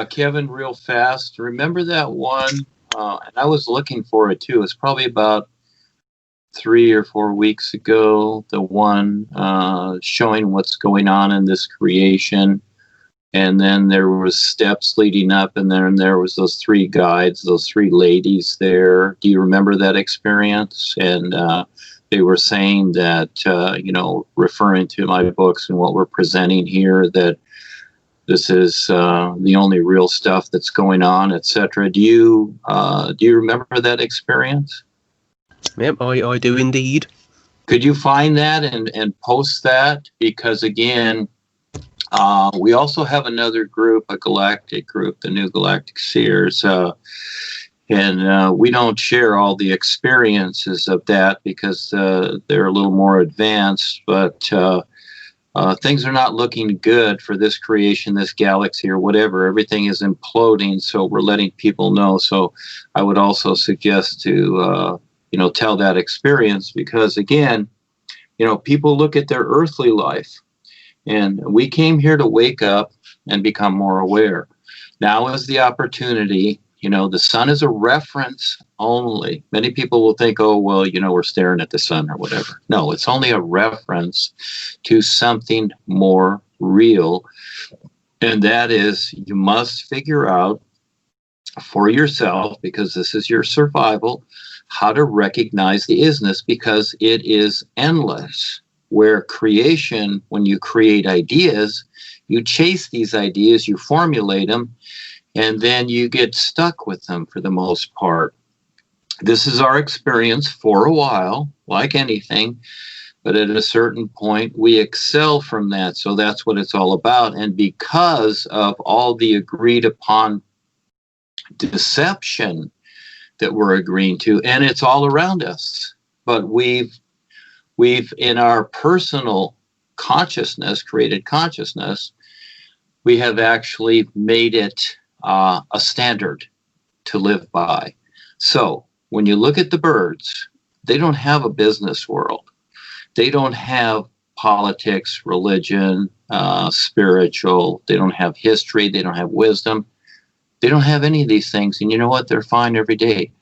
Kevin, real fast. Remember that one? And I was looking for it too. It's probably about 3 or 4 weeks ago. The one showing what's going on in this creation, and then there was steps leading up, and then there was those 3 guides, those 3 ladies there. Do you remember that experience? And they were saying that, referring to my books and what we're presenting here, that this is the only real stuff that's going on, etc. Do you remember that experience? Yep, I do indeed. Could you find that and post that? Because again, we also have another group, a galactic group, the New Galactic Seers, and we don't share all the experiences of that because they're a little more advanced, but things are not looking good for this creation, this galaxy, or whatever. Everything is imploding, so we're letting people know. So I would also suggest to tell that experience, because again, people look at their earthly life, and we came here to wake up and become more aware. Now is the opportunity. The sun is a reference only. Many people will think, oh, well, we're staring at the sun or whatever. No, it's only a reference to something more real. And that is, you must figure out for yourself, because this is your survival, how to recognize the isness, because it is endless. Where creation, when you create ideas, you chase these ideas, you formulate them, and then you get stuck with them for the most part. This is our experience for a while, like anything, but at a certain point, we excel from that. So that's what it's all about. And because of all the agreed upon deception that we're agreeing to, and it's all around us, but we've in our personal consciousness, created consciousness, we have actually made it a standard to live by. So when you look at the birds, they don't have a business world. They don't have politics, religion, spiritual. They don't have history. They don't have wisdom. They don't have any of these things. And you know what? They're fine every day.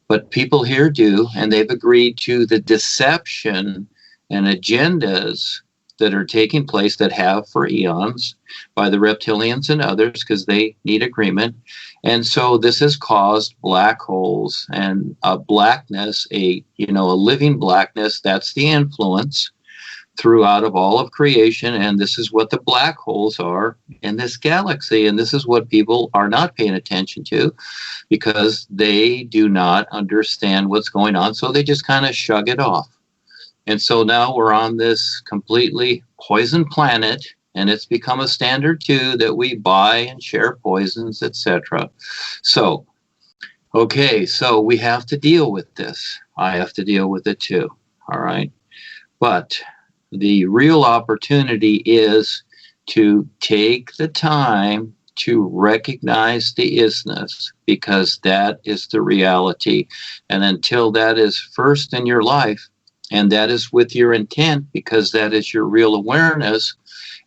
But people here do, and they've agreed to the deception and agendas that are taking place, that have for eons, by the reptilians and others, because they need agreement. And so this has caused black holes and blackness, a living blackness. That's the influence throughout of all of creation. And this is what the black holes are in this galaxy. And this is what people are not paying attention to, because they do not understand what's going on. So they just kind of shrug it off. And so now we're on this completely poison planet, and it's become a standard too that we buy and share poisons, etc. So, okay, so we have to deal with this. I have to deal with it too. All right. But the real opportunity is to take the time to recognize the isness, because that is the reality. And until that is first in your life, and that is with your intent, because that is your real awareness,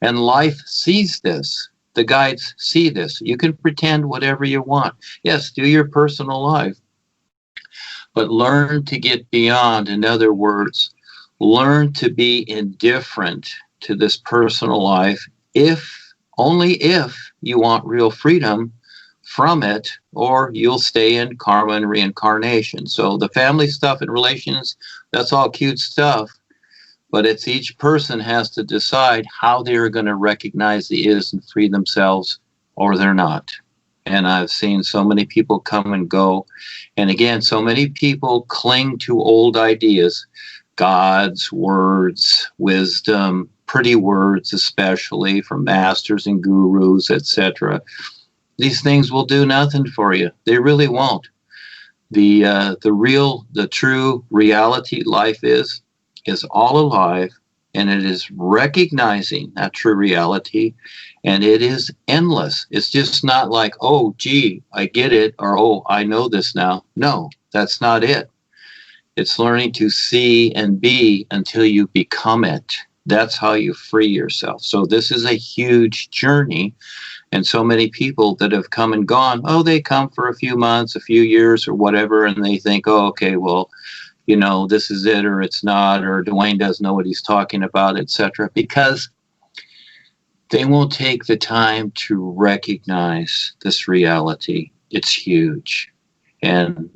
and life sees this. The guides see this. You can pretend whatever you want. Yes, do your personal life, but learn to get beyond. In other words, learn to be indifferent to this personal life, only if you want real freedom from it, or you'll stay in karma and reincarnation. So the family stuff and relations, that's all cute stuff, but it's each person has to decide how they're going to recognize the is and free themselves, or they're not. And I've seen so many people come and go. And again, so many people cling to old ideas, God's words, wisdom, pretty words, especially from masters and gurus, etc. These things will do nothing for you. They really won't. The true reality life is all alive, and it is recognizing that true reality, and it is endless. It's just not like, oh, gee, I get it, or oh, I know this now. No, that's not it. It's learning to see and be until you become it. That's how you free yourself. So this is a huge journey. And so many people that have come and gone, oh, they come for a few months, a few years or whatever, and they think, oh, okay, well, this is it or it's not, or Duane doesn't know what he's talking about, etc. Because they won't take the time to recognize this reality. It's huge. And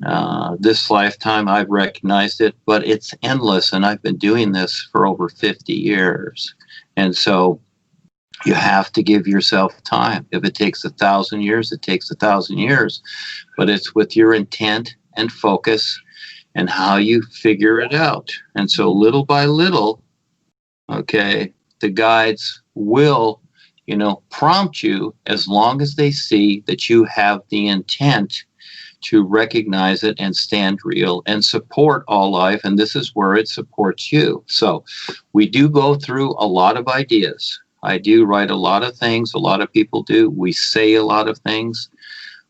this lifetime, I've recognized it, but it's endless. And I've been doing this for over 50 years. And so you have to give yourself time. If it takes 1,000 years, it takes 1,000 years. But it's with your intent and focus and how you figure it out. And so little by little, okay, the guides will, prompt you as long as they see that you have the intent to recognize it and stand real and support all life. And this is where it supports you. So we do go through a lot of ideas. I do write a lot of things. A lot of people do. We say a lot of things.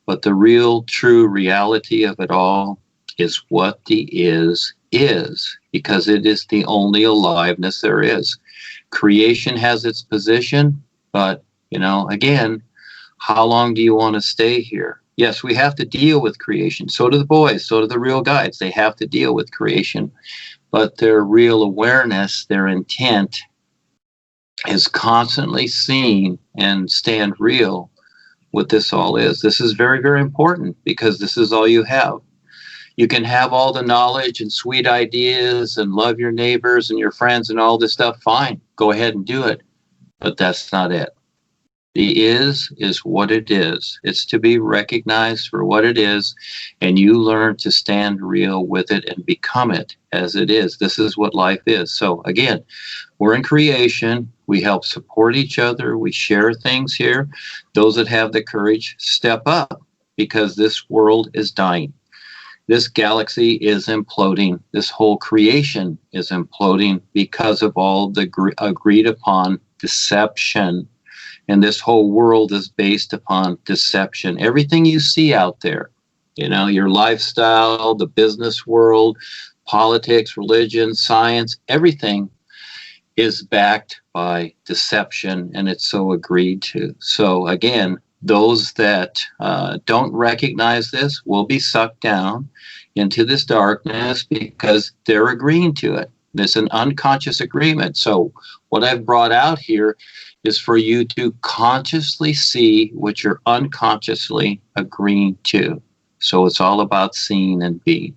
But the real, true reality of it all is what the is, because it is the only aliveness there is. Creation has its position, but, again, how long do you want to stay here? Yes, we have to deal with creation. So do the boys, so do the real guides. They have to deal with creation. But their real awareness, their intent is constantly seen and stand real what this all is. This is very, very important because this is all you have. You can have all the knowledge and sweet ideas and love your neighbors and your friends and all this stuff. Fine, go ahead and do it. But that's not it. The is what it is. It's to be recognized for what it is, and you learn to stand real with it and become it as it is. This is what life is. So again, we're in creation. We help support each other. We share things here. Those that have the courage, step up, because this world is dying. This galaxy is imploding. This whole creation is imploding because of all the agreed upon deception. And this whole world is based upon deception. Everything you see out there, your lifestyle, the business world, politics, religion, science, everything is backed by deception, and it's so agreed to. So again, those that don't recognize this will be sucked down into this darkness because they're agreeing to it. There's an unconscious agreement. So what I've brought out here is for you to consciously see what you're unconsciously agreeing to. So it's all about seeing and being.